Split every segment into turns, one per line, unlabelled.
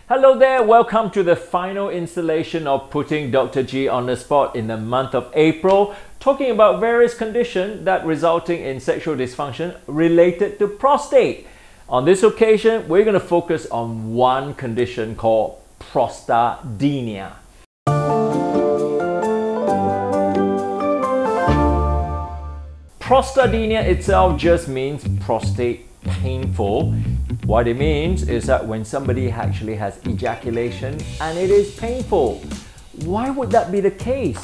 Hello there, welcome to the final installation of putting Dr. G on the spot in the month of April, talking about various conditions that resulting in sexual dysfunction related to prostate. On this occasion, we're going to focus on one condition called prostatodynia. Prostatodynia itself just means prostate painful. What it means is that when somebody actually has ejaculation and it is painful. Why would that be the case?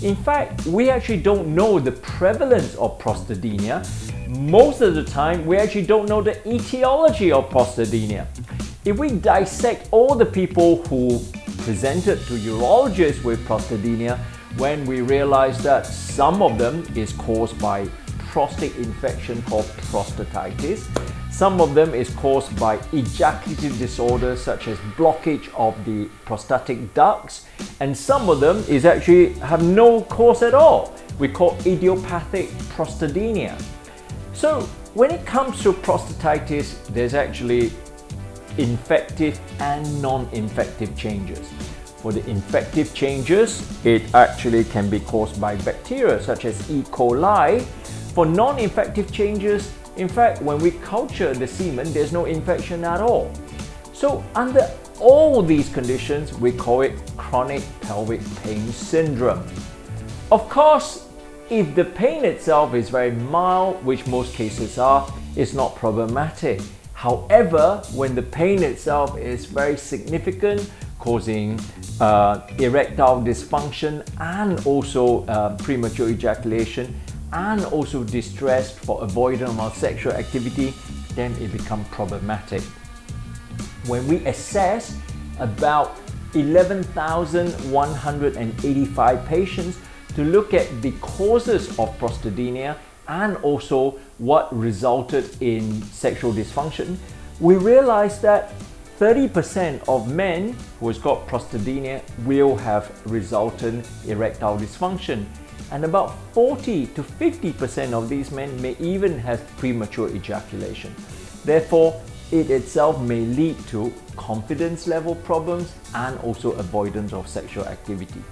In fact, we actually don't know the prevalence of prostatodynia. Most of the time, we actually don't know the etiology of prostatodynia. If we dissect all the people who presented to urologists with prostatodynia, when we realize that some of them is caused by prostate infection called prostatitis, some of them is caused by ejaculative disorders such as blockage of the prostatic ducts, and some of them is actually have no cause at all. We call idiopathic prostatodynia. So when it comes to prostatitis, there's actually infective and non-infective changes. For the infective changes, it actually can be caused by bacteria such as E. coli. For non-infective changes, in fact, when we culture the semen, there's no infection at all. So under all these conditions, we call it chronic pelvic pain syndrome. Of course, if the pain itself is very mild, which most cases are, it's not problematic. However, when the pain itself is very significant, causing erectile dysfunction and also premature ejaculation, and also distress for avoidance of sexual activity, then it becomes problematic. When we assess about 11,185 patients to look at the causes of prostatodynia and also what resulted in sexual dysfunction, we realized that 30% of men who has got prostatodynia will have resultant erectile dysfunction, and about 40 to 50% of these men may even have premature ejaculation. Therefore, it itself may lead to confidence level problems and also avoidance of sexual activity.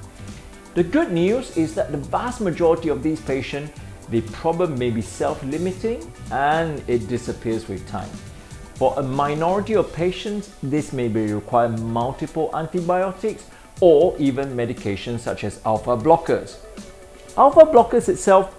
The good news is that the vast majority of these patients, the problem may be self-limiting and it disappears with time. For a minority of patients, this may be require multiple antibiotics or even medications such as alpha blockers. Alpha blockers itself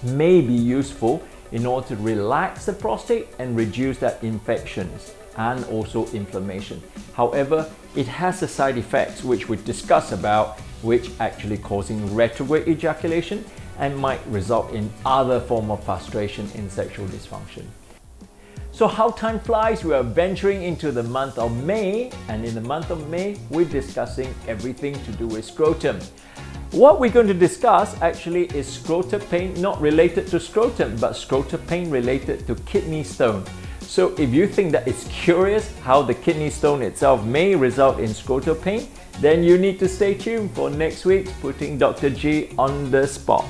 may be useful in order to relax the prostate and reduce that infections and also inflammation. However, it has the side effects which we discuss about, which actually causing retrograde ejaculation and might result in other form of frustration in sexual dysfunction. So how time flies, we are venturing into the month of May, and in the month of May, we're discussing everything to do with scrotum. What we're going to discuss actually is scrotum pain not related to scrotum, but scrotum pain related to kidney stone. So if you think that it's curious how the kidney stone itself may result in scrotum pain, then you need to stay tuned for next week's Putting Dr. G on the Spot.